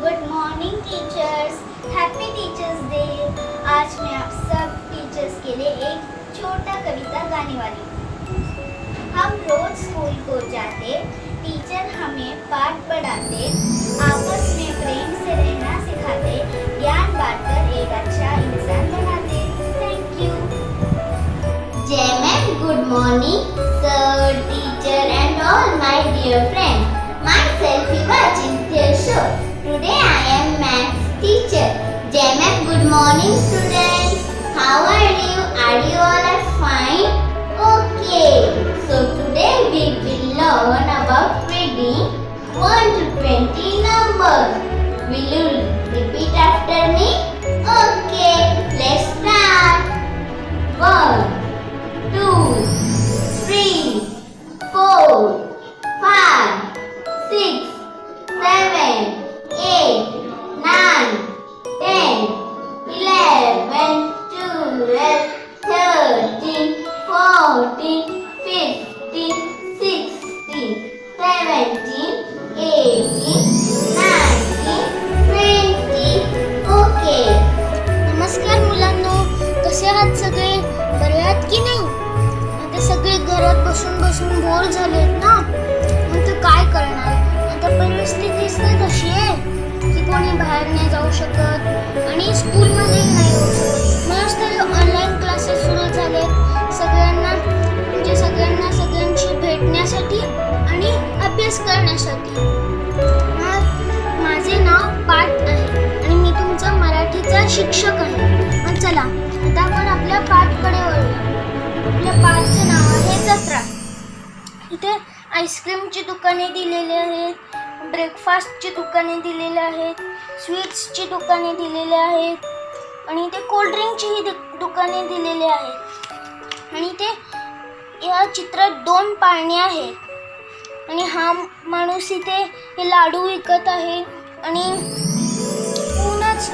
Good morning teachers, happy teachers day. आज मैं आप सब टीचर्स के लिए एक छोटा कविता गाने वाली हूँ। हम रोज स्कूल को जाते, टीचर हमें पाठ पढ़ाते, आपस में प्रेम से रहना सिखाते, ज्ञान बांटकर एक अच्छा इंसान बनाते। Thank you. जय ma'am, good morning sir, teacher and all my dear friend. Myself Hiba Chintya Show. Today I am maths teacher. Jai ma'am, good morning students. How are you? Are you all are fine? Okay. So today we will learn about reading 1 to 20 numbers. Will you repeat after me? Okay. Let's start. 1, 2, 3, 4, 5, 6, 7, 8, 9, 10, 11, 12, 13, 14, 15, 16, 17, 18, 19, 20. Okay. नमस्कार मुलांनो, कसे आहात सगळे? बरे आहात की नाही? आता सगळे घरात बसून बसून बोर झालेत ना, मग ते काय करणार? आता परिस्थितीच तर तशी आहे की कोणी बाहेर नाही जाऊ शकत आणि स्कूलमध्येही नाही येऊ शकत. म्हणूनच तर ऑनलाईन क्लासेस सुरू झाले सगळ्यांशी भेटण्यासाठी आणि अभ्यास करण्यासाठी. माझे नाव पाठ आहे आणि मी तुमचा मराठीचा शिक्षक आहे. मग चला आता आपण आपल्या पाठकडे वळूया. आपल्या पाठचे नाव आहे जत्रा. इथे आईस्क्रीमची दुकाने दिलेली आहेत, ब्रेकफास्टची दुकाने दिलेली आहेत, स्वीट्सची दुकाने दिलेली आहेत आणि इथे कोल्ड्रिंकचीही दुकाने दिलेली आहेत. आणि इथे या चित्रात 2 पाळणे आहेत आणि हा माणूस इथे हे लाडू विकत आहे आणि पूर्णच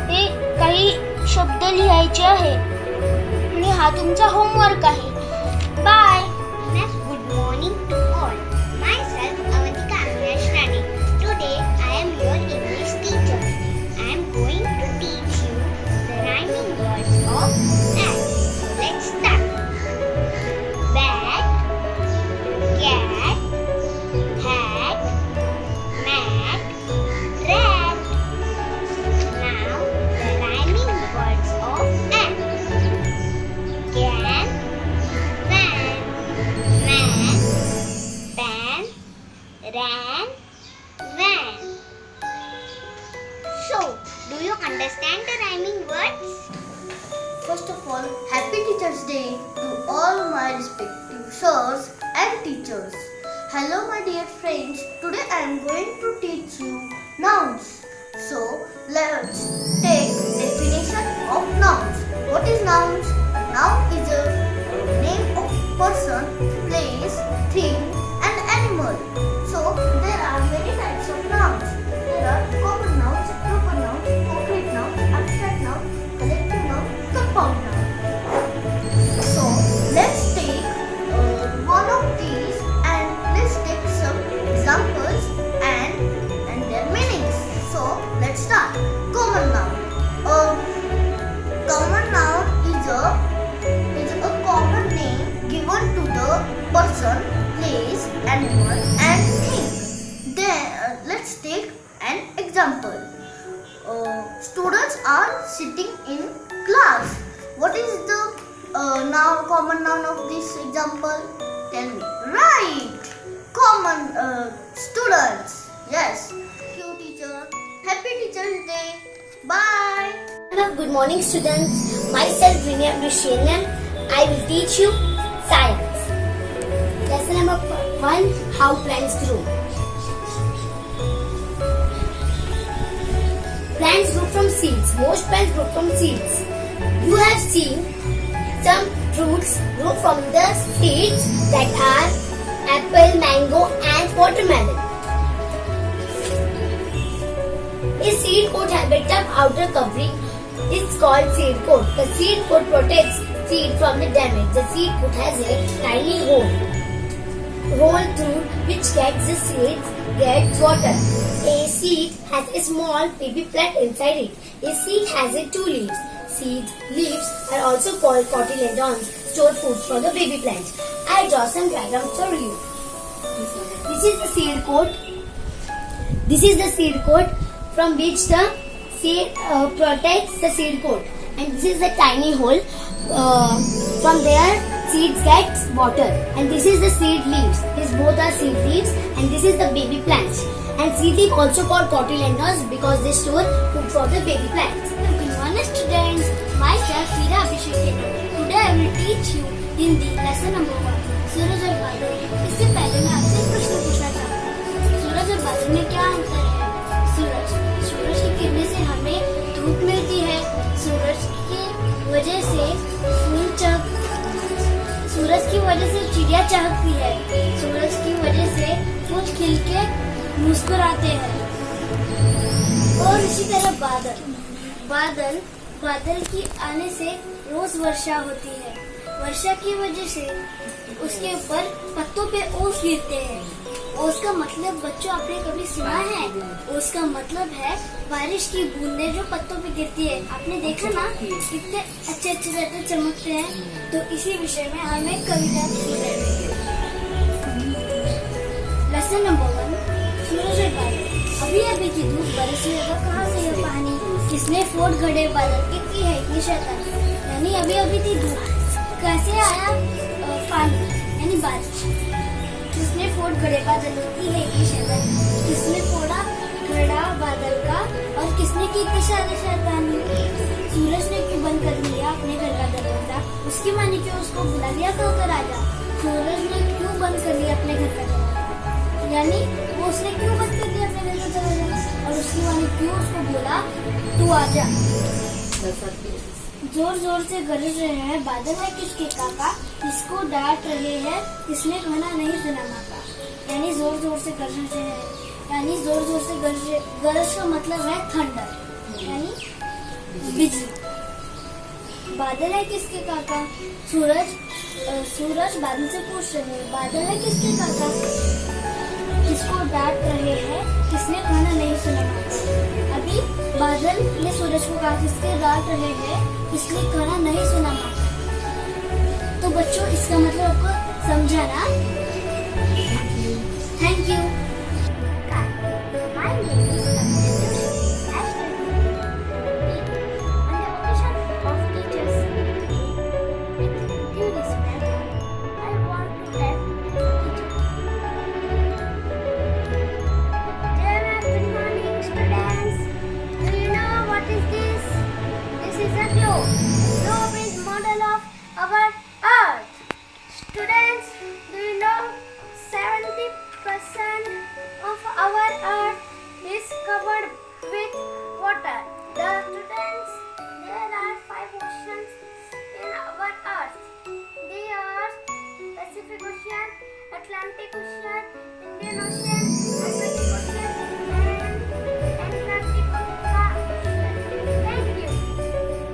हे काही शब्द लिहायचे आहे आणि हा तुमचा होमवर्क आहे. Bye. Good morning to all. Myself Avantika Avinash Rani. Today I am your English teacher. I am going to teach you the rhyming words of ant. Let's start. Bat, cat, hat, mat, rat. Now the rhyming words of ant. Can, fan, man, pan, ran, van. So, do you understand the rhyming words? First of all, Happy Teachers Day to all my respective sirs and teachers. Hello my dear friends, today I am going to teach you nouns. So, let's take definition of nouns. What is nouns? Noun is a name of person, place, thing and animal. So, there are many types of nouns. There are common nouns, proper nouns, concrete nouns, abstract nouns, collective nouns, compound nouns. So, let's take one of these and let's take some examples and their meanings. So, let's start. Common noun. Common noun is a common name given to the person, place, animal and thing. Then let's take an example. Students are sitting in class. What is the common noun of this example? Tell me. Right. Common students. Yes. Thank you, teacher. Happy Teachers Day. Bye. Good morning students, myself Vinay Abhishek. I will teach you science. Lesson number 1, how plants grow. Plants grow from seeds. Most plants grow from seeds. You have seen some fruits grow from the seeds that are apple, mango and watermelon. A seed coat has a tough outer covering. It's called seed coat. The seed coat protects seed from the damage. The seed coat has a tiny hole through which gets the seeds gets water. A seed has a small baby plant inside it. A seed has two leaves. Seeds, leaves are also called cotyledons, store food for the baby plant. I draw some diagrams for you. This is the seed coat. This is the seed coat from which the seed protects the seed coat. And this is the tiny hole. From there seeds get water. And this is the seed leaves. These both are seed leaves. And this is the baby plants. And seed leaf also called cotyledons because they store food for the baby plants. Good morning students, myself Sira Abhishek. Today I will teach you Hindi lesson number 1 सूरज और बादल। इससे पहले मैं आपसे एक प्रश्न पूछना चाहता हूँ, सूरज और बादल में क्या अंतर है? सूरज की किरणें से हमें धूप मिलती है। सूरज की वजह से सूरज की वजह से चिड़िया चहकती है। सूरज की वजह से फूल खिल के मुस्कुराते हैं। और इसी तरह बादल की आने से रोज वर्षा होती है। वर्षा की वजह से उसके ऊपर पत्तों पे ओस गिरते हैं। ओस का मतलब बच्चों आपने कभी सुना है? ओस का मतलब है बारिश की बूंदें जो पत्तों पे गिरती है। आपने देखा ना कितने अच्छे रहते चमकते हैं। तो इसी विषय में हम एक कविता सुनेंगे। लेसन नंबर 1 सूरज और बादल। अभी अभी की धूप बरसी होगा, कहाँ से ये पानी? किसने फोड़ गड़े बादल? कितनी है इतनी शैतानी? यानी अभी अभी की धूप कैसे आया पानी यानी बारिश? किसने फोड़ गड़े बादल? की है ये शैतानी? किसने फोड़ा गड़ा बादल का और किसने की इतनी शैतानी? सूरज ने क्यों बंद कर लिया अपने घर का दरवाजा? उसकी माँ ने क्यों उसको बुला लिया कहकर आजा? सूरज ने क्यों बंद कर लिया अपने घर का दरवाजा? यानी वो उसने क्यों बंद कर दिया अपने घर का दरवाजा? और उसकी माँ ने क्यों उसको बोला तू आजा? जोर जोर से गरज रहे हैं बादल है किसके काका? किसको डांट रहे हैं? किसने कहना नहीं सुना माका? यानी जोर जोर से गरज रहे हैं, यानी जोर जोर से गरज का मतलब है थंडर यानी बिजली। बादल है किसके काका? सूरज बादल से पूछ रहे हैं बादल है किसके काका? किसको डांट रहे हैं? किसने कहना नहीं सुना माका? अभी बादल ने सूरज को कहा किसके डांट रहे हैं? किसने कहना नहीं सुना माका? तो बच्चों इसका मतलब आपको समझा ना? Thank you. My name is As on the occasion of Teachers Day, with due respect, I want to thank teachers. Good morning, students. Do you know what is this? This is a globe. Globe is model of our Earth. Students, do you know 70% of our Earth is covered with water? There are 5 oceans in our Earth. They are Pacific Ocean, Atlantic Ocean, Indian Ocean, Pacific Ocean, and Antarctic Ocean. Thank you.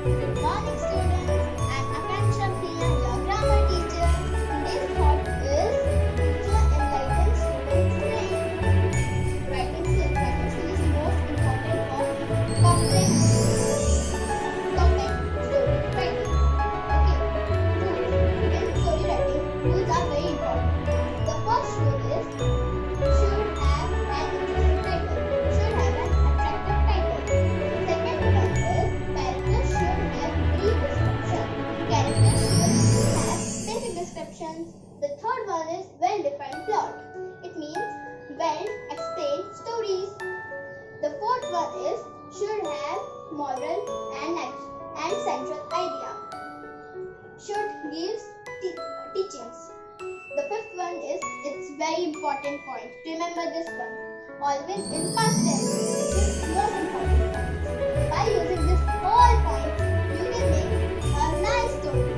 Good morning, students. I'm Akansha Priya, your grammar teacher. Today's thought is to enlighten students' brain. Writing skill is most important for complex story writing. Okay, rules. In story writing, rules are very important. The first rule is should have an interesting title. Should have an attractive title. Second one is characters should have brief description. Characters should have basic descriptions. The third one is well-defined plot. It means well-explained stories. The fourth one is should have moral and central idea. Should gives teachings. The fifth one is it's very important point. Remember this one. Always in past tense. This is most important point. By using this whole point, you can make a nice story.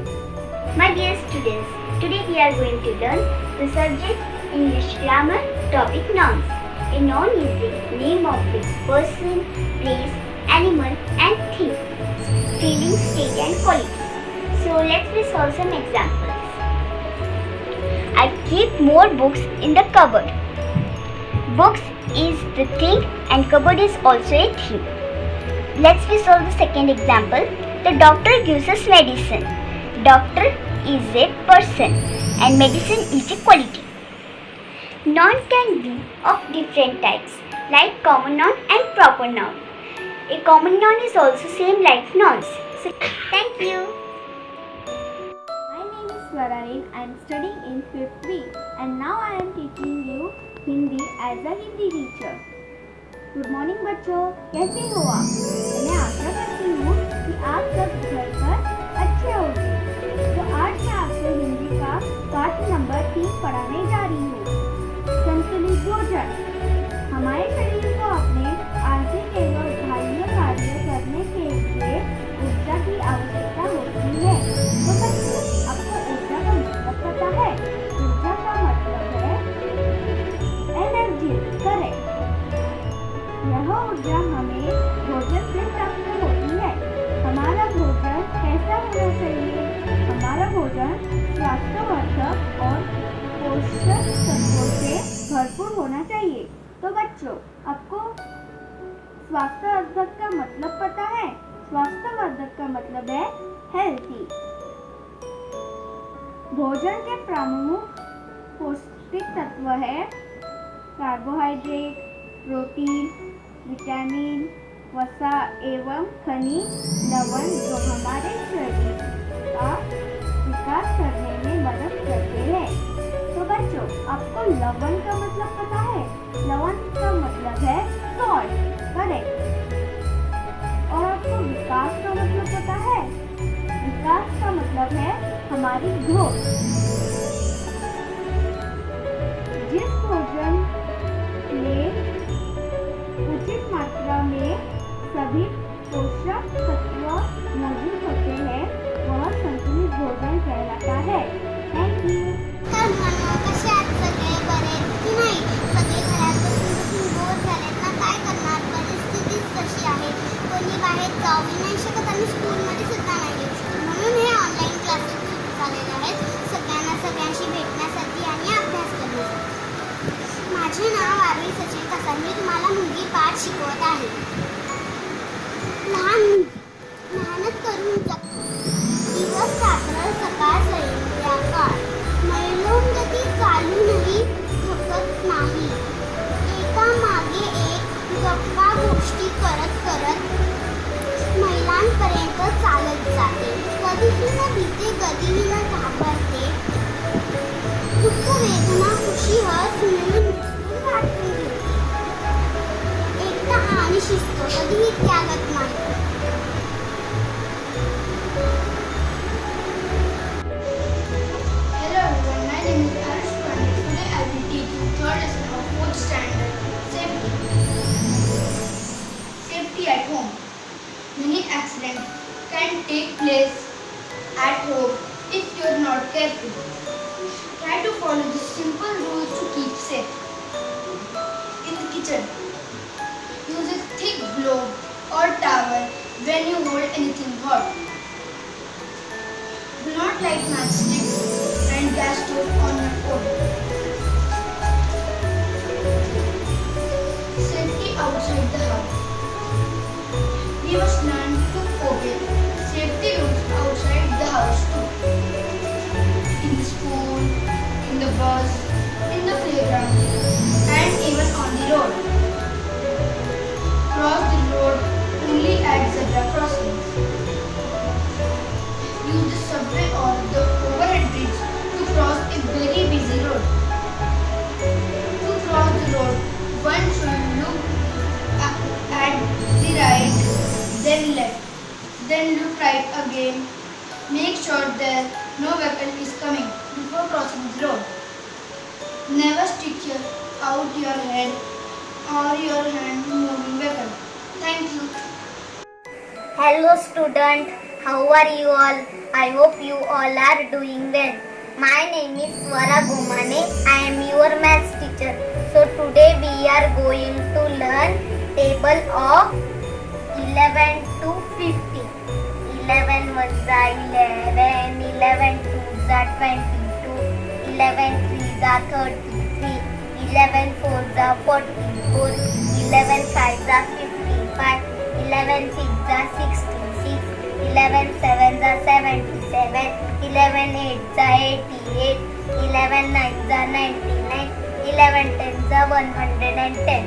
My dear students, today we are going to learn the subject English grammar topic nouns. A noun is the name of a person, place, animal and thing, feeling, state and quality. So let's solve some examples. I keep more books in the cupboard. Books is the thing and cupboard is also a thing. Let's we solve the second example. The doctor gives us medicine. Doctor is a person and medicine is a quality. Noun can be of different types like common noun and proper noun. A common noun is also same like nouns. So, thank you. My name is Swarain. I am studying in 5th B and now I am teaching you Hindi as a Hindi teacher. Good morning बच्चों, कैसे हो आप? मैं आशा करती हूँ कि आप सब घर पर अच्छे होंगे। तो आज मैं आपको हिंदी का पाठ नंबर 3 पढ़ाने जा रही हूँ। संतुलित भोजन। हमारे शरीर को अपने आंतरिक एवं बाह्य कार्य करने के लिए ऊर्जा की आवश्यकता होती है। तो बच्चों, आपको ऊर्जा का मतलब पता है? ऊर्जा का मतलब है एनर्जी। करेक्ट। यह ऊर्जा हमें भोजन से प्राप्त होती है। हमारा भोजन कैसा होना चाहिए? हमारा भोजन स्वास्थ्यवर्धक और पोषक तत्वों से भरपूर होना चाहिए। तो बच्चों, आपको स्वास्थ्यवर्धक का मतलब पता है? स्वास्थ्यवर्धक का मतलब है हेल्थी। भोजन के प्रमुख पौष्टिक तत्व है कार्बोहाइड्रेट, प्रोटीन, विटामिन, वसा एवं खनिज लवण जो हमारे शरीर का विकास करने में मदद करते हैं। तो बच्चों, आपको लवण का मतलब पता है? लवण का मतलब है सॉल्ट। करेक्ट। और आपको विकास का मतलब पता है? विकास का मतलब है हमारी ग्रोथ। जिस भोजन में उचित मात्रा में सभी पोषक तत्व मौजूद होते हैं वह संतुलित भोजन कहलाता है। Thank you. तर म्हणून कसे आहात सगळे? बरे की नाही? सगळे घरात बसून बोर झालेत ना? काय करणार? परिस्थिती कशी आहे? कोणी बाहेर जाऊ नाही शकत आणि स्कूलमध्ये सुद्धा नाही येऊ शकत, म्हणून हे ऑनलाईन क्लासेस सुरू झालेले आहेत सगळ्यांना सगळ्यांशी भेटण्यासाठी आणि अभ्यास करण्यासाठी. माझे नाव आरवी सचिन कसाल. मी तुम्हाला मुलगी पाठ शिकवत आहे. लहान मेहनत करून दिवस रात्र सकाळ संध्याकाळ मैलोंगती चालूनही थकत नाही. एका मागे एक गप्पा गोष्टी करत करत महिलांपर्यंत चालत जाते. कधीही न भीते, कधीही न घाबरते. दुःख वेदना खुशी हस मिळून मिसळून गाठून घेते. एकता आणि शिस्त कधीही त्यागत नाही. Hello everyone, my name is Arish Pandit. Today I will teach you third lesson of 4th standard, safety. Safety at home. Many accidents can take place at home if you are not careful. Try to follow the simple rules to keep safe. In the kitchen, use a thick glove or towel when you hold anything hot. Do not light matchsticks and gas stove on your own. Safety outside the house. We must learn to obey safety rules outside the house too. In the school, in the bus, in the playground, and even on the road. Cross the road only at zebra crossings. Use the subway or the overhead bridge to cross a very busy road. To cross the road, one should look at the right, then left, then look right again. Make sure there no weapon is coming before crossing the road. Never stick out your head or your hand moving weapon. Thank you. Hello student, how are you all? I hope you all are doing well. My name is Swara Gumane. I am your maths teacher. So today we are going to learn table of 11 to 50. 11 ones are 11, 11 twos are 22, 11 threes are 33, 11 fours are 44, 11 5s are 55, 11 6s are 66, 11 7s are 77, 11 8s are 88, 11 9s are 99, 11 10s are 110,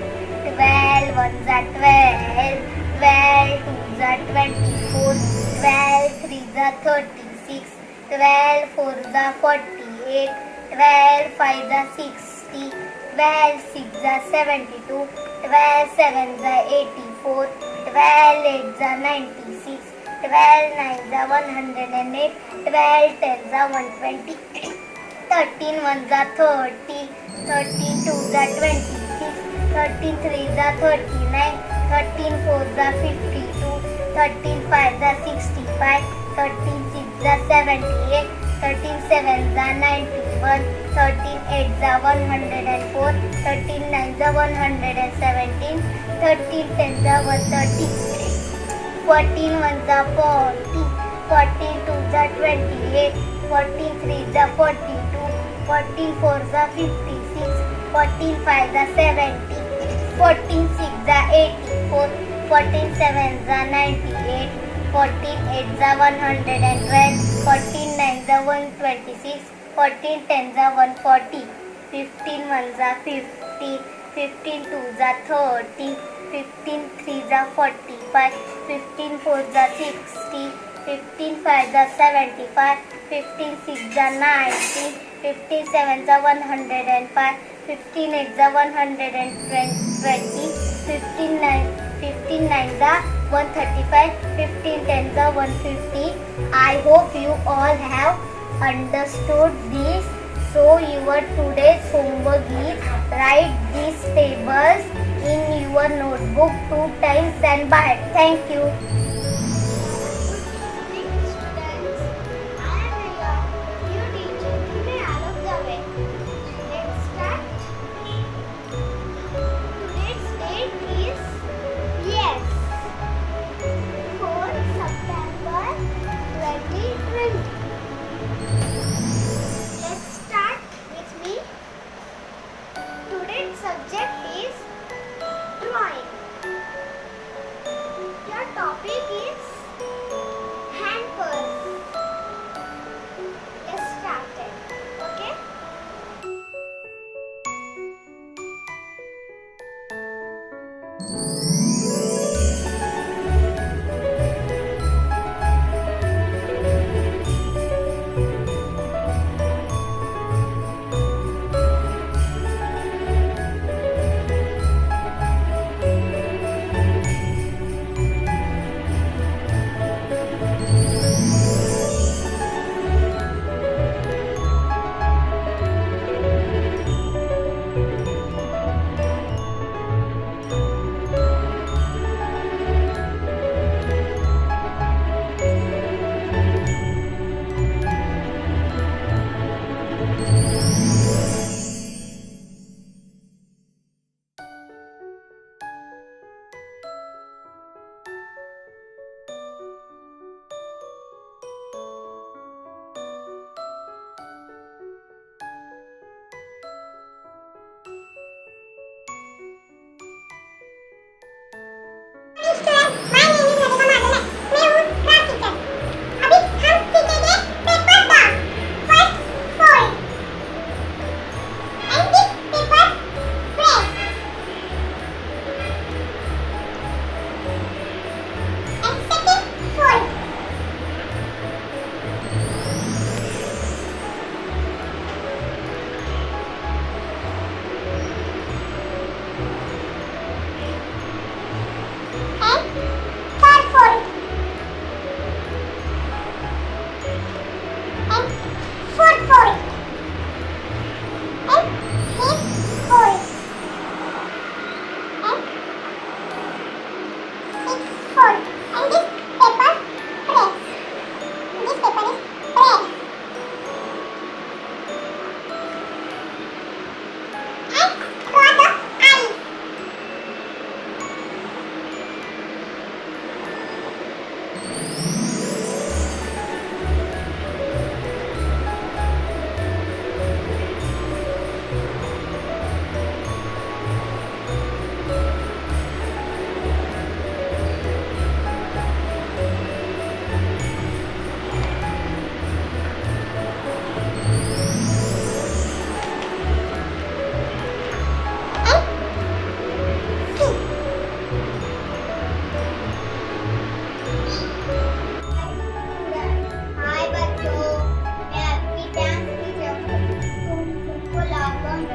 12 1s are 12, 12 2s are 24, 12 3s are 36, 12 4s are 48, 12 5s are 60, 12 6s are 72, 12 7s are 84, 12 8s are 96, 12 9s are 108, 12 10s are 120, 13 1s are 30, 13 2s are 26, 13 3s are 39, 13 4s are 52, 13 5s are 65, 13 6s are 78, 13 7s are 91, 13 8s are 104, 13 9s are 117, 13 10s are 130, 14 1s are 40, 14 2s are 28, 14 3s are 42, 14 4s are 56, 14 5s are 70, 14 6s are 84, 14 7s are 98, 14 8s are 112, 14 9s are 126, 14 10s are 140, 15 1s are 50, 15 2s are 30, 15 3s are 45, 15 4s are 60, 15 5s are 75, 15 6s are 90, 15 7s are 105, 15 8s are 120, 15 9s are 135, 15 10s are 150. I hope you all have understood this. So your today's homework is write these tables in your notebook 2 times and by. Thank you. Students, I am your new teacher today all of the way. Let's start. Today's date is yes, 4 September 2020. Let's start with me. Today's subject is drawing. Your topic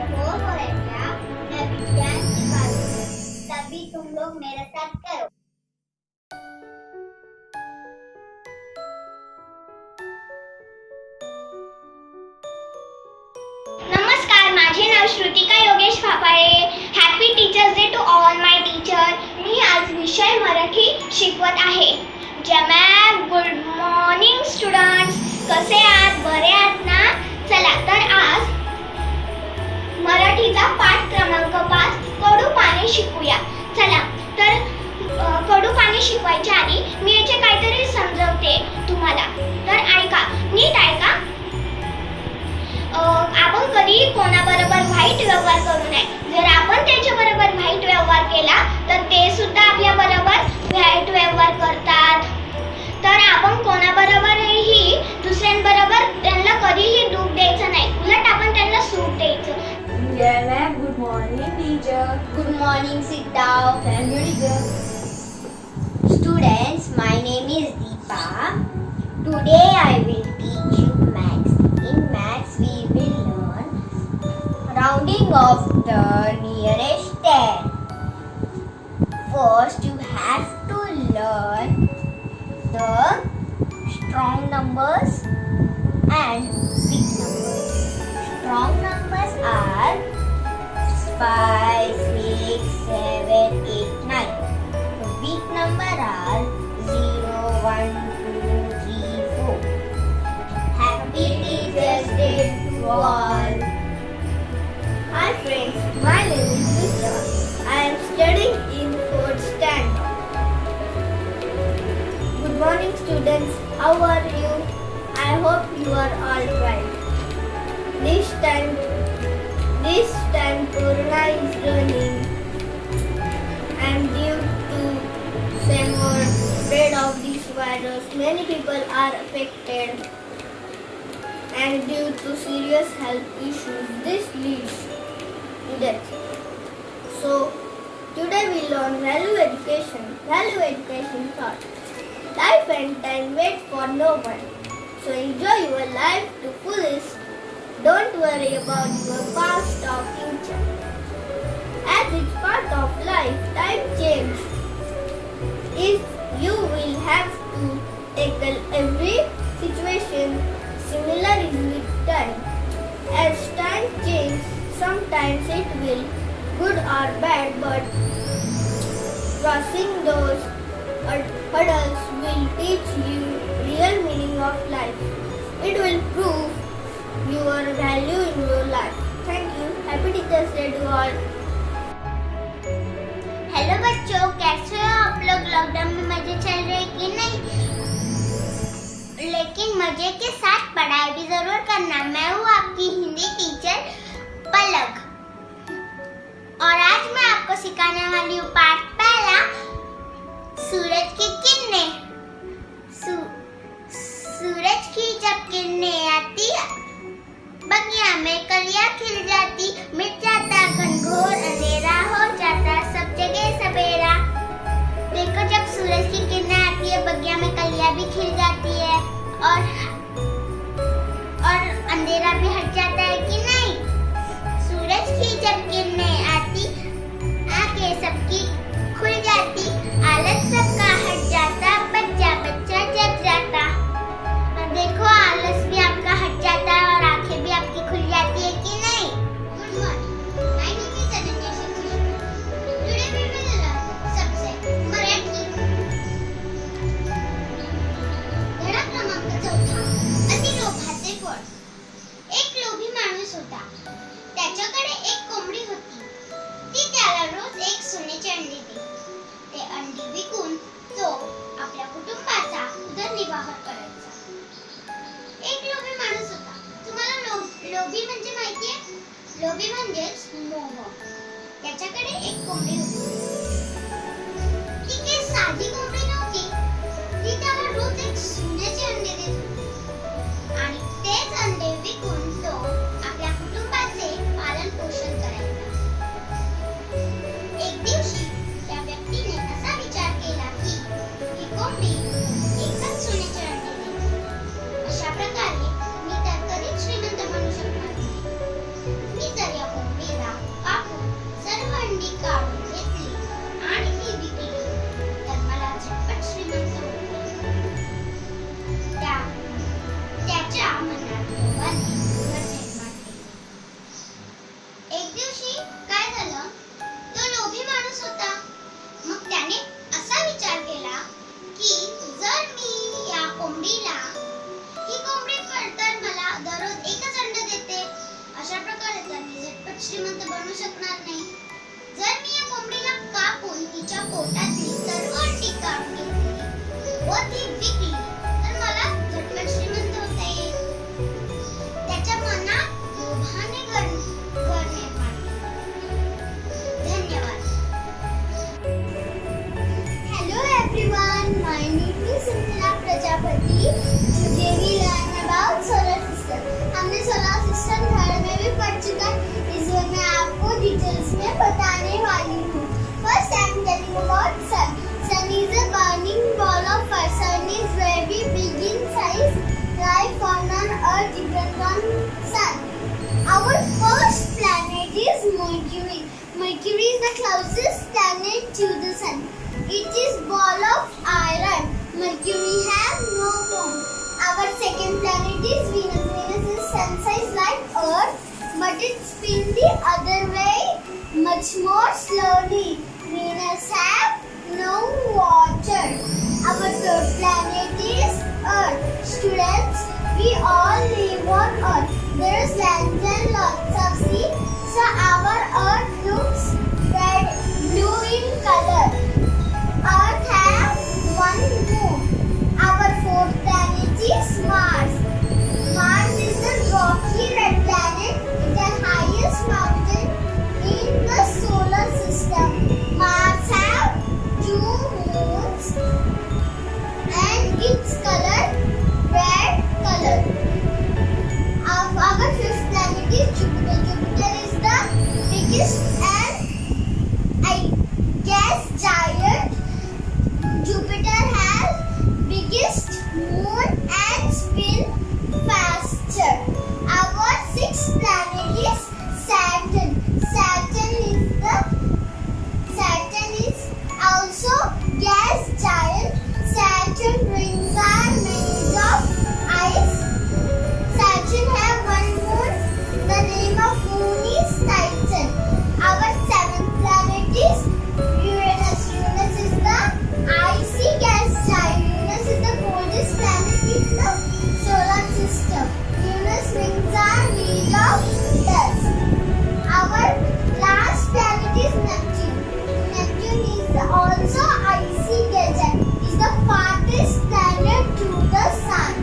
हो बेटा, मैं विज्ञान सिखाऊंगी, तभी तुम लोग मेरे साथ करो। नमस्कार, माझे नाव Shrutika Yogesh Phaphale. Happy teachers day to all my teacher. मी आज विषय मराठी शिकवत आहे. जमॅ गुड मॉर्निंग स्टुडंट्स. कसे आहात? बरे आहात ना? चला तर आज मराठीचा पाठ क्रमांक 5 कडू पाणी शिकूया. चला तर कडू पाणी शिकवायच्या आधी मी याचे काहीतरी समजवते तुम्हाला, तर ऐका, नीट ऐका. आपण कधी कोणाबरोबर वाईट व्यवहार करू नये. जर आपण त्याच्याबरोबर वाईट व्यवहार केला तर ते सुद्धा आपल्या बरोबर वाईट व्यवहार करतात. तर आपण कोणाबरोबरही दुसऱ्यांबरोबर त्यांना कधीही दुःख द्यायचं नाही, उलट आपण त्यांना सुख द्यायचं. Good morning, teacher. Good morning, sit down. Thank you, teacher. Students, my name is Deepa. Today I will teach you maths. In maths, we will learn rounding off the nearest 10. First, you have to learn the strong numbers and weak numbers. Strong numbers are 5, 6, 7, 8, 9. The weak number are 0, 1, 2, 3, 4. Happy Teachers Day to all. Hi friends, my name is Mitra. I am studying in 4th standard. Good morning students, how are you? I hope you are all right. This time Corona is running, and due to some more spread of this virus, many people are affected, and due to serious health issues, this leads to death. So today we learn value education. Value education taught life and time wait for no one. So enjoy your life to fullest. Don't worry about your past or future. As it's part of life, time change. You will have to tackle every situation. Similar is with time. As time changes, sometimes it will good or bad, but crossing those hurdles will teach you real meaning of life. It will prove your value in your life. Thank you. Happy Teachers Day to all. Hello बच्चों, कैसे हो आप लोग? Lockdown में मजे चल रहे कि नहीं? लेकिन मजे के साथ पढ़ाई भी जरूर करना. मैं हूँ आपकी हिंदी टीचर पलक, और आज मैं आपको सिखाने वाली हूँ पाठ पहला, सूरज की किरणें. सूरज की जब किरणें आती, बगिया में कलियां खिल जाती, मिट जाता घनघोर अंधेरा, हो जाता सब जगह सवेरा. देखो, जब सूरज की किरणें आती है, बगिया में कलियां भी खिल जाती है, और अंधेरा भी हट जाता है कि नहीं? सूरज की जब किरणें आती, आंखें सबकी खुल जाती, आलस सबका हट जाता, बच्चा जग जाता. देखो, आलस भी आपका हट जाता है और आंखें भी आपकी खुल जाती है कि नहीं? Good morning, my name is Ananya Shashi. Today we will learn subject Marathi. धडा क्रमांक 4, अतिलोभाचे फळ. एक लोभी माणूस होता. त्याच्याकडे एक कोंबडी होती. ती त्याला रोज एक सोन्याची अंडी देते. ते अंडी विकून तो आपल्या कुटुंबाचा उदरनिर्वाह करायचा. एक लोभी माणूस होता. तुम्हाला लोभी म्हणजे माहिती आहे? लोभी म्हणजेच मोह. त्याच्याकडे एक कोंबडी होती. ती काही साधी कोंबडी नव्हती. ती त्याला रोज एक सोन्याचे अंडे देत होती, आणि तेच अंडे विकून तो आपल्या कुटुंबाचे पालन पोषण करायचा. एक दिवशी त्या व्यक्तीने असा विचार केला की ही कोंबडी एकच सोन्याचे अंडे देते. अशा प्रकारे मी तर कधीच श्रीमंत बनू शकणार नाही. मी जर या कोंबडी काय झालं? तो लोभी माणूस होता. मग त्याने असा विचार केला की जर मी या कोंबडीला, ही कोंबडी तर मला दररोज एकच अंड देते, अशा प्रकारे तर मी झटपट श्रीमंत बनू शकणार नाही. जर मी या कोंबडीला कापून तिच्या पोटातील सर्व अंडी काढून घेतली व ती विकली तर मला झटपट श्रीमंत होता येईल. त्याच्या मनात लोभाने घर निर्माण केले. धन्यवाद. Hello everyone, my name is Simila Prajapati. Today we learn about solar system. हमने solar system घर में भी पढ़ चुका है, इसमें मैं आपको डिटेल्स में बताने वाली हूँ. First I am telling about sun. Sun is a burning ball of fire. Sun is very big in size. Life on Earth depends on sun. Our first planet is Mercury. Mercury is the closest planet to the sun. It is ball of iron. Mercury has no moon. Our second planet is Venus. Venus is sun size like Earth, but it spins the other way much more slowly. Venus has no water. Our third planet is Earth. Students, we all live on Earth. There is land and lots of sea, so our Earth looks red, blue in color. Earth has one moon. Our fourth planet is Mars. Mars is the rocky red planet with the highest mountain in the solar system. Mars has two moons and its color red color. Our fifth planet is Jupiter. Jupiter is the biggest and I guess giant. Jupiter has biggest moon and spin faster. Our sixth planet is Saturn. Saturn is also gas giant. Saturn rings are made of ice. Saturn have one moon. The name of moon is Titan. Our seventh planet is Uranus. Uranus is the icy gas giant. Uranus is the coldest planet in the solar system. Uranus rings are made of dust. Our last planet is Neptune. Neptune is also icy gas giant. Is the farthest planet to the sun.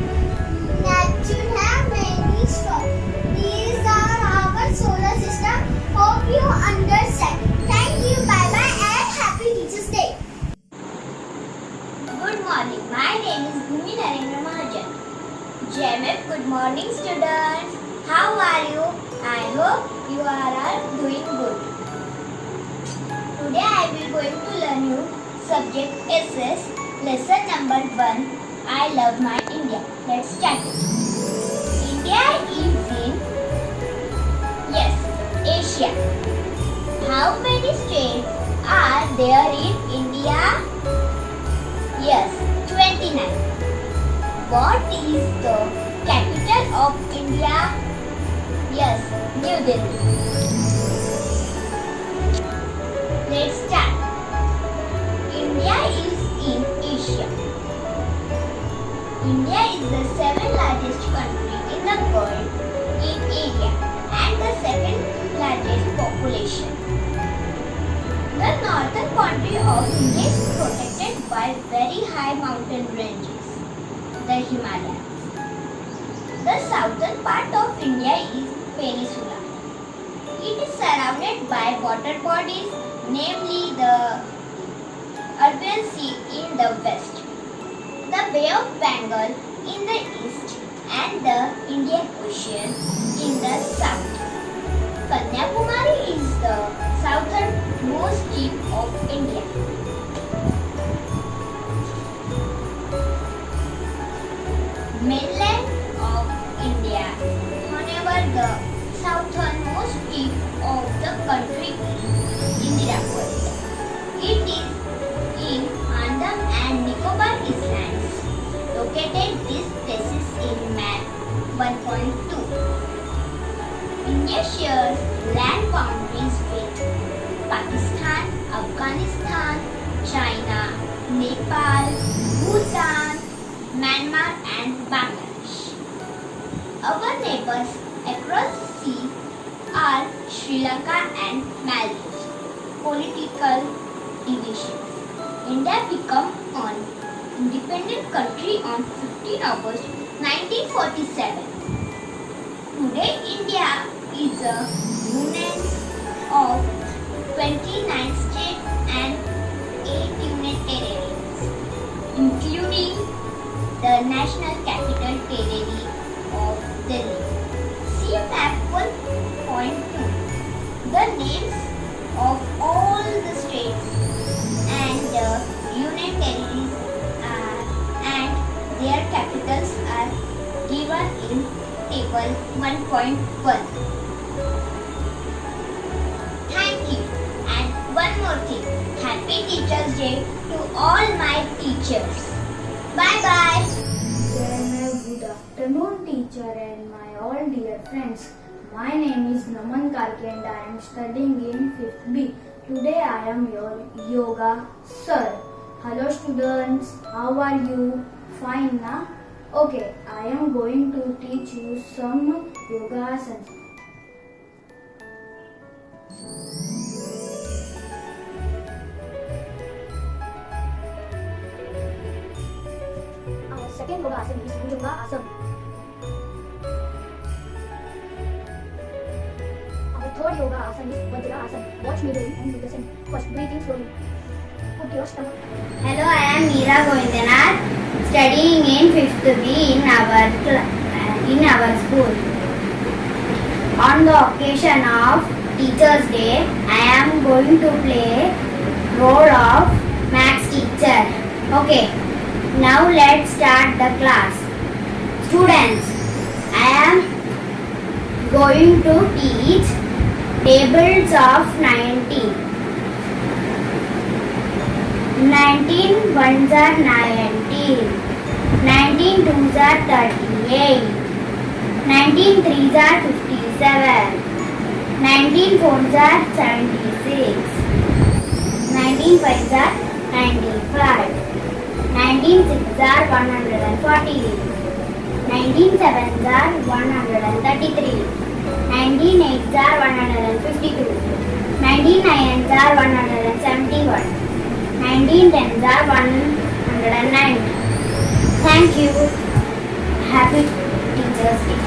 Neptune have many stars. These are our solar system. Hope you understand. Thank you. Bye bye and happy Teachers Day. Good morning. My name is Bhumi Narendra Mahajan. JMF, good morning students. How are you? I hope you are all doing good. Today I will going to learn you subject SS lesson number 1. I love my India. Let's start it. India is in Asia. How many states are there in India? Yes, 29. What is the capital of India? Yes, New Delhi. Let's start. India is in Asia. India is the 7th largest country in the world in area and the 2nd largest population. The northern boundary of India is protected by very high mountain ranges, the Himalayas. The southern part of India is peninsula. It is surrounded by water bodies, namely the Arabian Sea in the west, the Bay of Bengal in the east, and the Indian Ocean in the south. Kanyakumari is the southernmost tip of India. Mainland of India, however, the southernmost tip of the country is Indirapur. It is in Andaman and Nicobar Islands. Located these places in map 1.2. India shares land Sri Lanka and Maldives. Political divisions. India became an independent country on 15 August 1947. Today India is a union of 29 states and 8 union territories, including the National Capital Territory of Delhi. See map 1.2. The names of all the states and the union territories and their capitals are given in table 1.1. Thank you. And one more thing. Happy Teachers' Day to all my teachers. Bye bye. Good afternoon, teacher and my all dear friends. My name is Naman Karki and I am studying in 5th B. Today I am your yoga sir. Hello students, how are you? Fine na? Okay, I am going to teach you some yoga asanas. Our second yoga asana is Bhujanga asana. Our third yoga asana is Vajra asana. Watch me doing and do the same. First, breathing slowly. Put your stomach. Hello, I am Meera Govindanath, studying in 5th B in our school. On the occasion of Teachers' Day, I am going to play role of Maths teacher. Okay, now let's start the class. Students, I am going to teach tables of 19. 19 ones are 19, 19 twos are 38, 19 threes are 57, 19 fours are 76, 19 fives are 95, 19 sixes are 140, 19 sevens are 133, 19 eights are 152, 19 nines are 171, 19 tens are 190. Thank you. Happy Teachers' Day.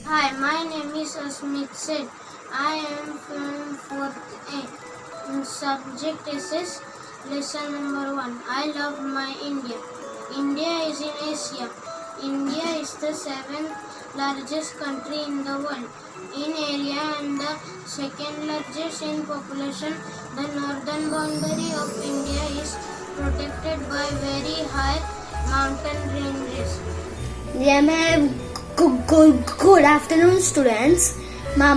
Hi, my name is Asmit Seth. I am from 4th A. Subject is lesson number 1. I love my India. India is in Asia. India is the 7th largest country in the world in area and the 2nd largest in population. The northern boundary of India is protected by very high mountain ranges. Good afternoon, students. My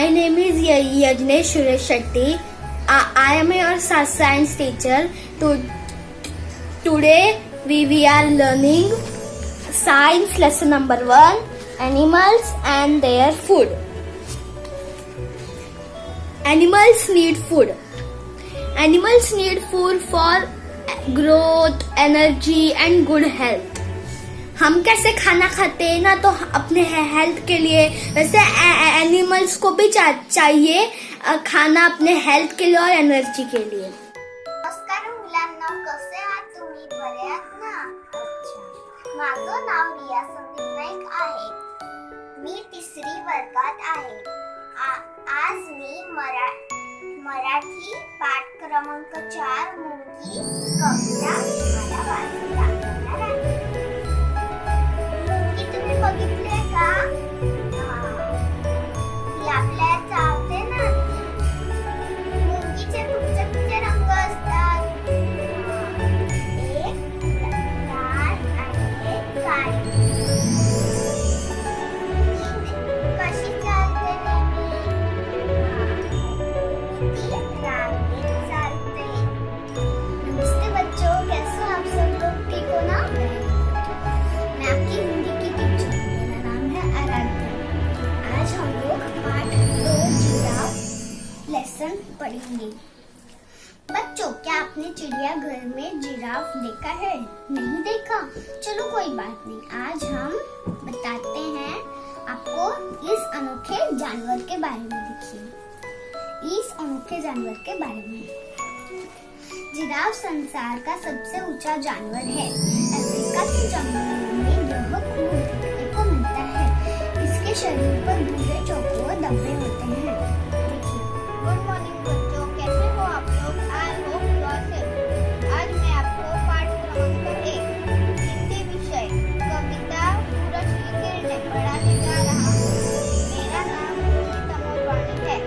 name is Yajnesh Suresh Shetty. I am your science teacher. Today we are learning science lesson number 1, animals and their food. Animals need food. Animals need food for growth, energy and good health. हम कैसे खाना खाते हैं ना, तो अपने health के लिए, वैसे एनिमल्स को भी चाहिए खाना अपने हेल्थ के लिए और एनर्जी के लिए. नमस्कार मुलांना, कसे आहात तुम्ही? बरे आहात ना? अच्छा. माझं नाव रिया संदीप नाईक आहे. मी 3री वर्गात आहे. आज मी मराठी पाठ क्रमांक 4 मुंगी कविता मला वाचून दाखवणार आहे. मुंगी तुम्ही बघितले का? ती आपल्याला चावते ना. मुंगीचे कुठचे रंग असतात? एक लाल आणि एक काळी. कशी चालते नेहमी? ती रांगेत चालते. नमस्ते बच्चों, कैसे हो आप सब लोग? ठीक हो लेसन पढ़ेंगे। बच्चों, क्या आपने चिड़ियाघर में जिराफ देखा है? नहीं देखा? चलो कोई बात नहीं, आज हम बताते हैं आपको इस अनोखे जानवर के बारे में। देखिए इस अनोखे जानवर के बारे में। जिराफ संसार का सबसे ऊंचा जानवर है। अफ्रीका के जंगलों में यह खूब देखने को मिलता है। इसके शरीर पर भूरे चौकोर धब्बे होते हैं। देखिए। गुड मॉर्निंग बच्चों, कैसे हो आप लोग? I hope you are safe. आज मैं आपको पाठ क्रमांक 1 हिंदी विषय कविता सूरज की किरणें पढ़ाने जा रहा हूँ। मेरा नाम रोहित अमोलवाणी है।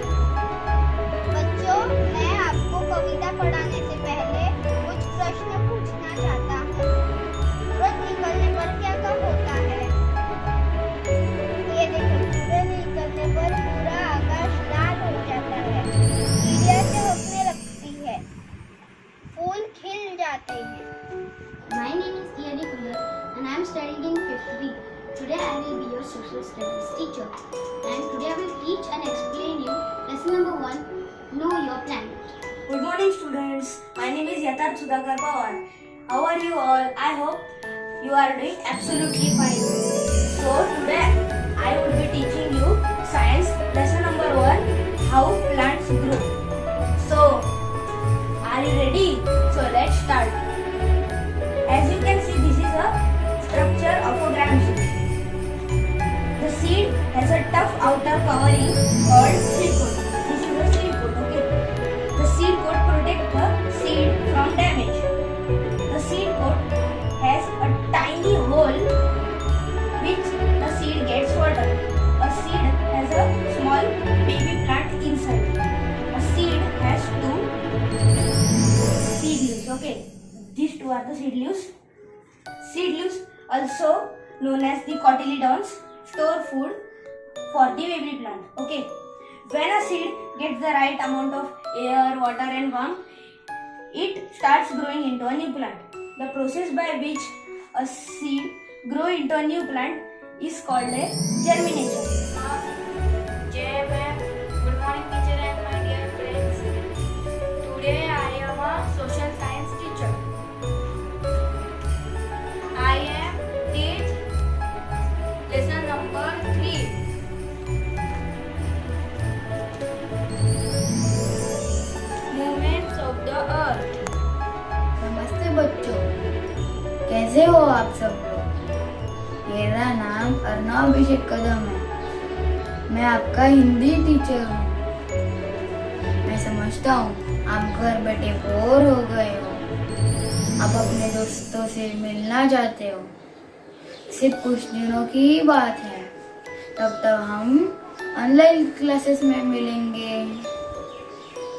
बच्चों, मैं आपको कविता पढ़ाने से पहले कुछ प्रश्न पूछना चाहता हूँ। सूरज निकलने पर क्या कब होता है? ये देखो, सूरज निकलने पर पूरा आकाश लाल हो जाता है, चिड़िया चहकने लगती है, फूल खिल जाते हैं। My name is Tiani Kullar and I am studying in 5th B. Today I will be your social studies teacher and today I will teach and explain you lesson number 1, Know Your Planet. Good morning students, my name is Yatharth Sudhakar Pawar. How are you all? I hope you are doing absolutely fine. So today I will be teaching you science lesson number 1, how plants grow. So are you ready? So let's start. As you can see, this is a structure of a gram seed. The seed has a tough outer covering called seed coat. This is a seed coat, okay? The seed coat protects the seed from damage. The seed coat has a tiny hole which the seed gets water. A seed has a small baby plant inside. A seed has two seed leaves, okay? These two are the seed leaves. Seed leaves, also known as the cotyledons, store food for the baby plant, okay? When a seed gets the right amount of air, water and warmth, it starts growing into a new plant. The process by which a seed grows into a new plant is called a germination. Jai ma'am, good morning teacher and my dear friends. Today I am a social science teacher. I am teach lesson number 3. Movements of the earth. नमस्ते बच्चों, कैसे हो आप सब लोग? मेरा नाम अर्णव अभिषेक कदम है। मैं आपका हिंदी टीचर हूँ। मैं समझता हूँ आप घर बैठे बोर हो गए हो, आप अपने दोस्तों से मिलना चाहते हो। सिर्फ कुछ दिनों की ही बात है, तब तक हम ऑनलाइन क्लासेस में मिलेंगे।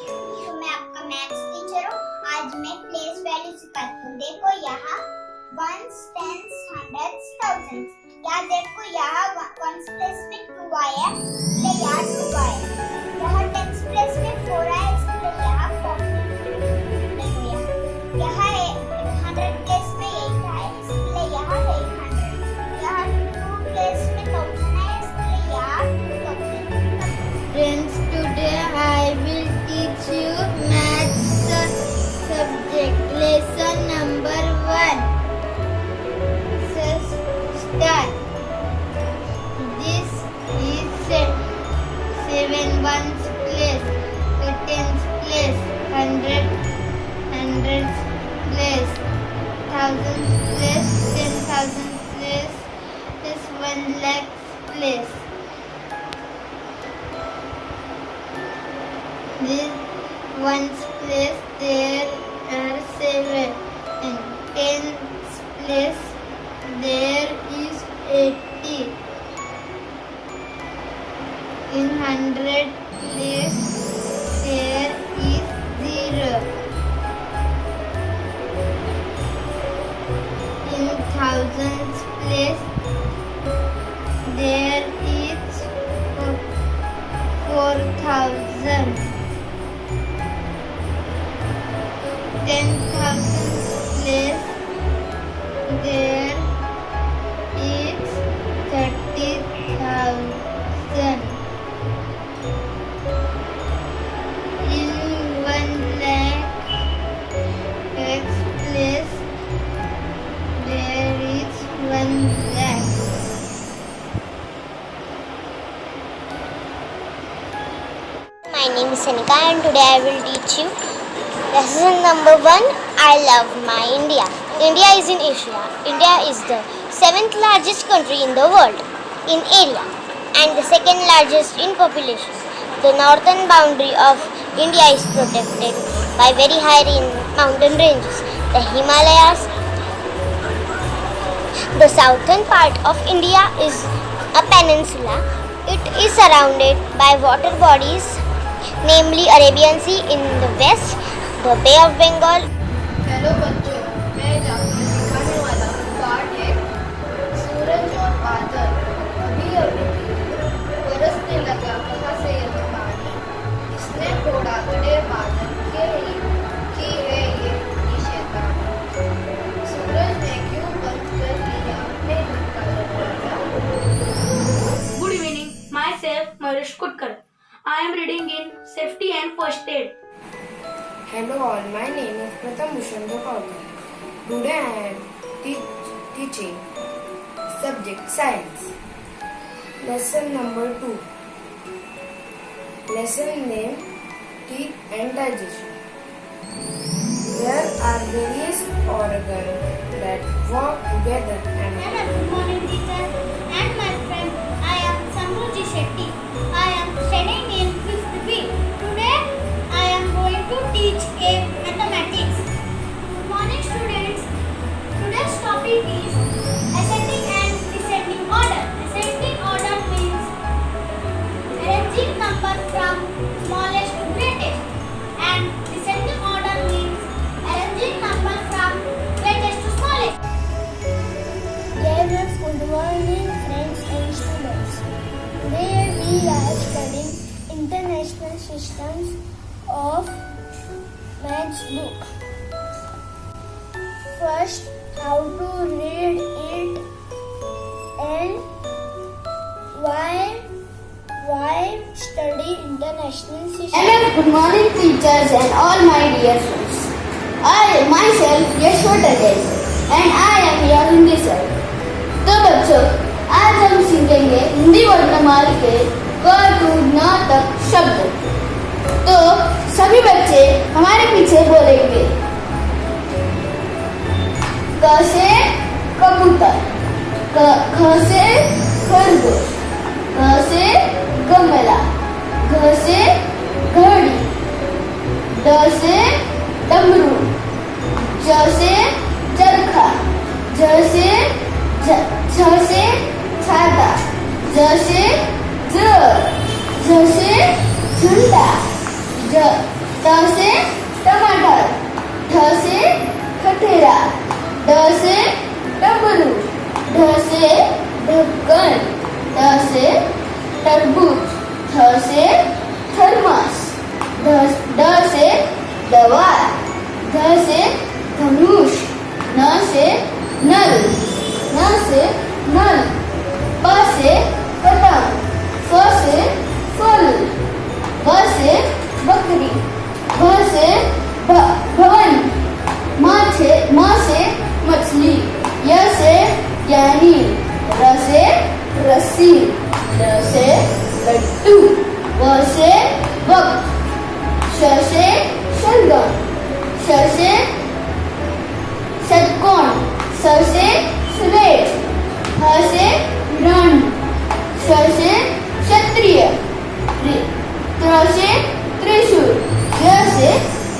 तो मैं आपका मैथ्स टीचर हूँ। आज मैं प्लेस वैल्यू सिखाती हूँ। देखो यहाँ ones, tens, hundreds, thousands। यहाँ देखो यहाँ ones प्लेस में 2 आया है, इसलिए यहाँ 2 आया है। यहाँ tens प्लेस में 4 आया है, इसलिए यहाँ 4। देखो यहाँ 100 प्लेस में 8 आया है, इसलिए यहाँ 800। यहाँ 2 प्लेस में 1000 आया है, इसलिए यहाँ 2000। Friends, today I will teach you maths subject lesson number 1. Start. This is 7 ones place, 10s place, 100s place, 1000s place, 10,000 place, this 1 lakh place. This ones place there are 7, and 10s place there is 80. In 100 place there is 0. In thousands place there is 4,000. 10,000 place there is 30,000. name is Sanika and today I will teach you lesson number 1. I love my India. India is in Asia. India is the 7th largest country in the world in area and the 2nd largest in population. The northern boundary of India is protected by very high mountain ranges, the Himalayas. The southern part of India is a peninsula. It is surrounded by water bodies, namely Arabian Sea in the west, the Bay of Bengal. Hello बच्चों, मैं आपको सिखाने वाला पाठ है सूरज और बादल। अभी अभी बरसने लगा कहाँ से यह पानी, इसने थोड़ा बड़े बादल के लिए की है ये शैतानी। सूरज ने क्यों बंद कर दिया अपने घर का दरवाजा। Good evening, myself Marish Kutkar. I am reading in Safety and First Aid. Hello all, my name is Pratham Bhushan Gopalkar. Today I am teaching subject science. Lesson number 2. Lesson name teeth and digestion. There are various organs that work together and Good morning, teacher and my friend. I am Samruji Shetty. I am studying in 5th B. Today I am going to teach a mathematics. Good morning, students. Today's topic is ascending and descending order. Ascending order means arranging number from smallest to greatest, and descending order means arranging number from greatest to smallest. Good morning, friends and students. Today we are studying International Systems of Maths book. First, how to read it and why study International Systems. Good morning, teachers and all my dear friends. I myself Yashwat Patel and I am your Hindi sir. तो बच्चों, आज हम सीखेंगे हिंदी वर्णमाला के क to न तक शब्द। तो सभी बच्चे हमारे पीछे बोलेंगे। क से कबूतर, ख से खरगोश, ग से गमला, घ से घड़ी, ड से डमरू, च से चरखा, झ से छ से छाता, ज से जग, झ से झंडा, त से टमाटर, ठ से खटेरा, ड से डमरू, ढ से ढक्कन, त से तरबूज, थ से थर्मस, ड से दवात, ध से धनुष, न से नल, न से नल, प से पतंग, फ से फल, ब से बकरी, भ से भवन, म से मछली, य से यानी, र से रस्सी, ल से लड्डू, व से वक्त, श से शलगम, श से षटकोण, स से सुरेश, ह से रण, श से क्षत्रिय, त्र से त्रिशूल, य से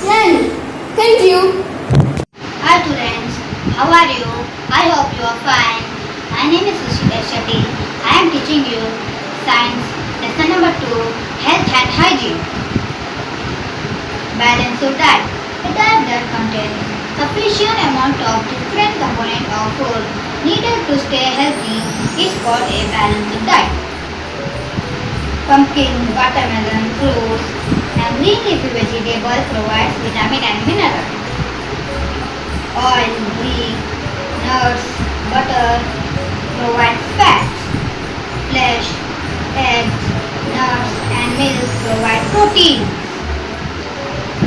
ज्ञानी। Thank you. Hi students, how are you? I hope you are fine. My name is Sushita Shetty. I am teaching you science lesson number 2, health and hygiene. Balanced diet. A diet that contains sufficient amount of different components of food needed to stay healthy is called a balanced diet. Pumpkin, watermelon, fruits and green leafy vegetables provide vitamin and minerals. Oil, ghee, nuts, butter provide fats. Flesh, eggs, nuts and milk provide protein.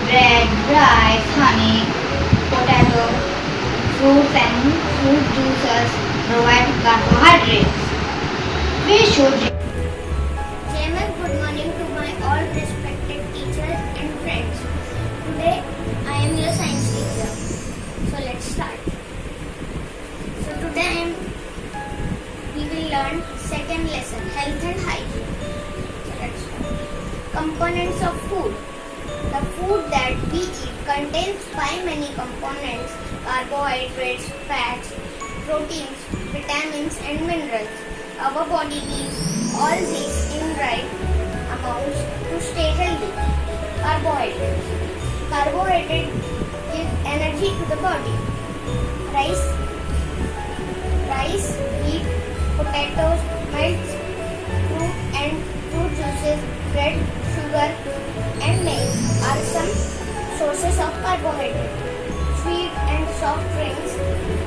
Bread, rice, honey, potato, fruits and fruit juices provide carbohydrates. We should Good morning to my all respected teachers. Components of food. The food that we eat contains 5 many components: carbohydrates, fats, proteins, vitamins and minerals. Our body needs all these in right amounts to stay healthy. Carbohydrates. Carbohydrates give energy to the body. Rice, wheat, potatoes, milk, fruit and fruit juices, bread, sugar and milk are some sources of carbohydrate. Sweet and soft drinks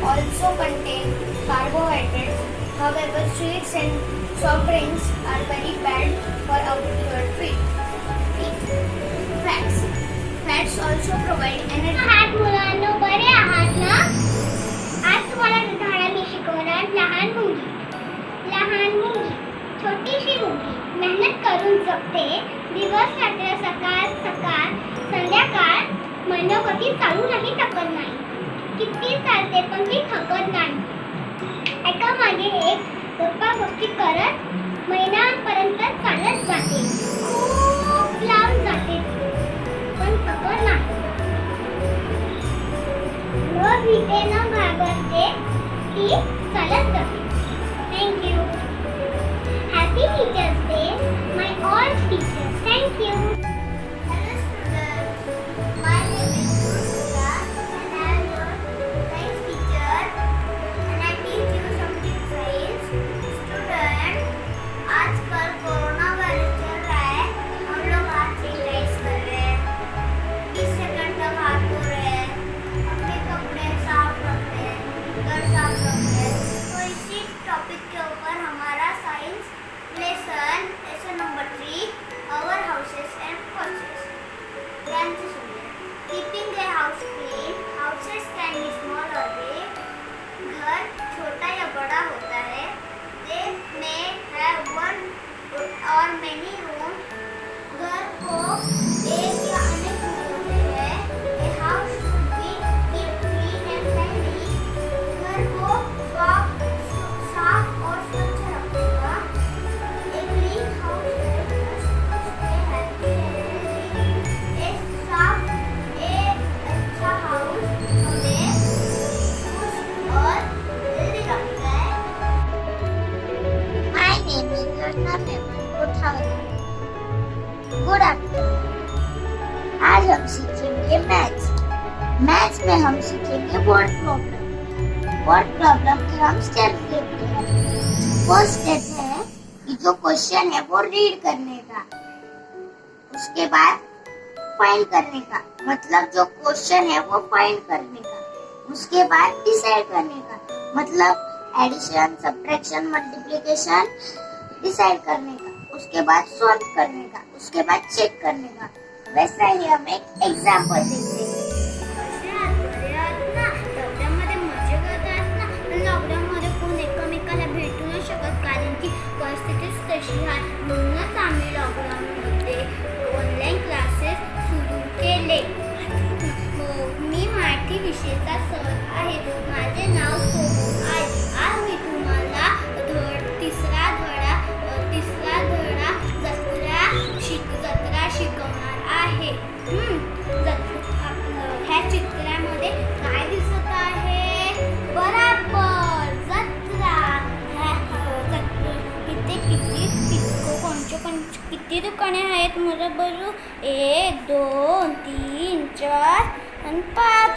also contain carbohydrates. However, sweets and soft drinks are very bad for our teeth. Fats. Fats also provide energy. आहात मुलांनो, बरे आहात ना? आज तुम्हाला धडा मी शिकवणार लहान मुंगी. छोटीशी मुंगी मेहनत करून जगते. दिवस रात्र सकाळ संध्याकाळ मनोगती चालूनही थकत नाही. किती चालते पण ती थकत नाही. एका मागे एक गप्पा गोष्टी करत महिन्यापर्यंत चालत जाते. खूप लांब जाते पण थकत नाही. न भीते न घाबरते ती चालत जाते. Thank you. Happy teachers day my all teachers. Thank you. Hello students, my name is Surya and I am your science teacher and I teach you something science. Student, आजकल कोरोना वायरस चल रहा है. हम लोग हाथ sanitise कर रहे हैं. 20 सेकंड तक हाथ धो रहे हैं. अपने कपड़े साफ रख रहे हैं. घर साफ रख रहे हैं. तो इसी टॉपिक के ऊपर हमारा science lesson number 3 our houses and porches. ध्यान से सुनिए. Keeping the house clean. Houses can be small or big. घर छोटा या बड़ा होता है. They may have one or many rooms. घर को एक या अनेक रूम होते हैं. A house should be kept clean and tidy. घर को साफ और स्वच्छ रखेगा. A clean house helps us stay happy and healthy. अच्छा हाउस हमें खुश और हेल्दी रखता है. My name is Rosna Mehman Kothawala. Good afternoon. आज हम सीखेंगे मैथ्स. मैथ्स में हम सीखेंगे वर्ड प्रॉब्लम के हम स्टेप्स देखते हैं. फर्स्ट स्टेप है कि जो क्वेश्चन है वो रीड करने का. उसके बाद फाइंड करने का, मतलब जो क्वेश्चन है वो फाइंड करने का. उसके बाद डिसाइड करने का, मतलब एडिशन, सब्ट्रैक्शन, मल्टीप्लिकेशन डिसाइड करने का. उसके बाद सॉल्व करने का. उसके बाद चेक करने का. वैसा ही हम एक एग्जाम्पल देखते हैं. लॉकडाऊनमध्ये मजा करतात ना. पण लॉकडाऊनमध्ये कोण एकमेकाला भेटू नाही शकत कारण की परिस्थितीच तशी आहे. म्हणूनच आम्ही लॉकडाऊनमध्ये ऑनलाईन क्लासेस सुरू केले. मी मराठी विषयाचा सर आहे. माझे नाव सोनू आहे. आज मी तुम्हाला तिसरा धडा जत्रा शिकवणार आहे. ह्या चित्रामध्ये काय दिसत आहे? बराबर जत्रा. किती दुकाने आहेत मला बघू. 1 2 3 4 आणि 5.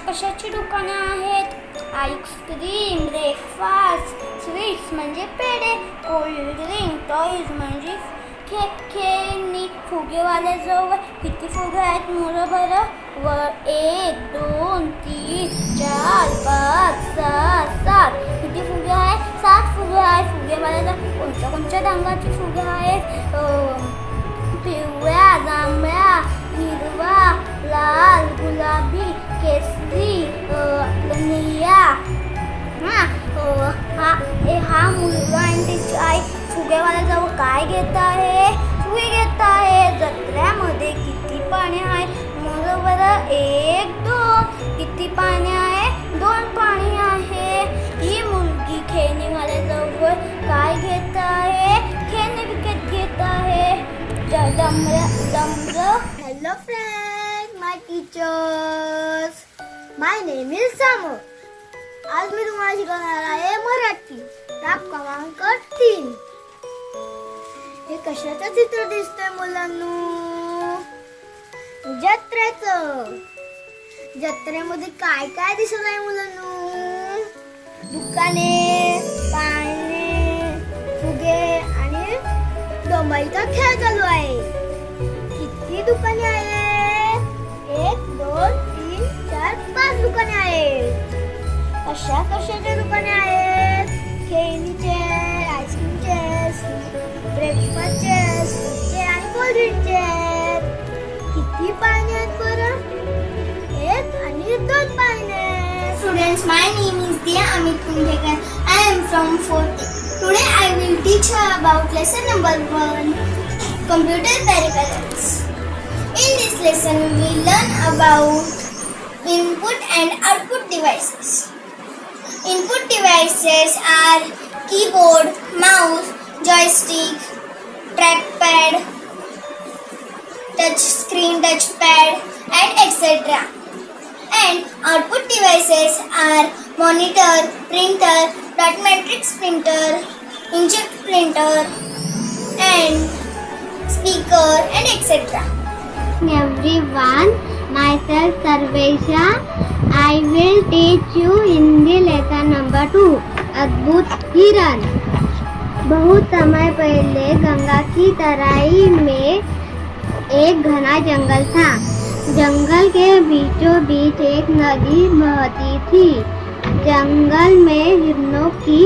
कशाची दुकाने आहेत? आईस्क्रीम, ब्रेकफास्ट, स्वीट्स म्हणजे पेढे, कोल्ड ड्रिंक, टॉईज म्हणजे खेळणी. फुगेवाल्याजवळ किती फुगे आहेत मुलं बरं? 1 2 3 4 5 6 7. किती फुगे आहेत? 7 फुगे आहेत. फुगेवाल्याला कोणत्या रंगाची फुगे आहेत? पिवळ्या, जांभळ्या, हिरवा, लाल, गुलाबी, केसरी, निळ्या. हा मुलगा आणि त्याची आई फुगेवाल्याजवळ काय घेत आहे? फुगे घेत आहे. जत्र्यामध्ये किती पाणी आहे? बरोबर 1 2. किती पाणी आहे? 2 पाणी आहे. ही मुलगी खेळणीवाल्याजवळ काय घेत आहे? खेळणी विकत घेत आहे. Hello friends, my teachers. My name is Samu. आज मी तुम्हाला शिकवणार आहे मराठी ताप क्रमांक 3. हे कशाचं चित्र दिसतंय मुलांनो? जत्रेचं. जत्रेमध्ये काय काय दिसत आहे मुलांनो? दुकाने, पाळणे, फुगे आणि डोंबाईचा खेळ चालू आहे. किती दुकाने आहेत? 1, 2, 3, 4, 5 दुकाने आहेत. कशाच्या दुकाने आहेत? खेळणीचे, आईस्क्रीमचे, ब्रेकफास्टचे, स्वीटचे आणि कोल्ड्रिंकचे. किती पाळणे आहेत बरं? 1 आणि 2 पाळणे. Students, my name is Diya Amit Kundekar. I am from 4th. Today I will teach you about lesson number 1, computer peripherals. In this lesson we will learn about input and output devices. Input devices are keyboard, mouse, joystick, trackpad, touch screen, touchpad, and etc. And output devices are monitor, printer, dot matrix printer, inkjet printer, and speaker, and etc. Everyone, myself Sarvesha. I will teach you Hindi lesson number 2, अद्भुत हिरन. बहुत समय पहले गंगा की तराई में एक घना जंगल था. जंगल के बीचों बीच एक नदी बहती थी. जंगल में हिरणों की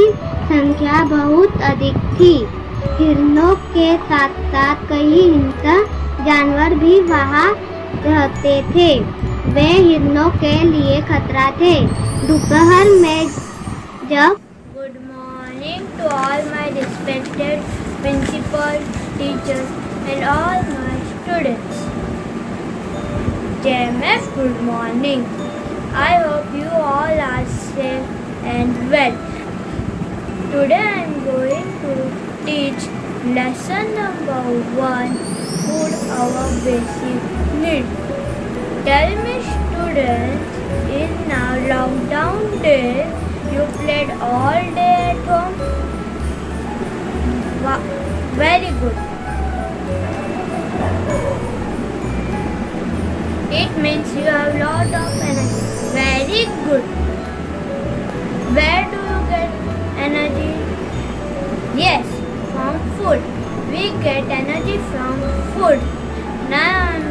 संख्या बहुत अधिक थी. हिरणों के साथ साथ कई हिंसक जानवर भी वहाँ रहते थे. वे हिरणों के लिए खतरा थे. दोपहर में जब Good morning to all my respected principal, teachers and all my students. JMF, good morning. I hope you all are safe and well. Today I am going to teach lesson number 1, food our basic need. Tell me students, in now lockdown days, you played all day at home? Wow, very good. It means you have lot of energy. Very good. Where do you get energy? Yes, from food. We get energy from food. Now I am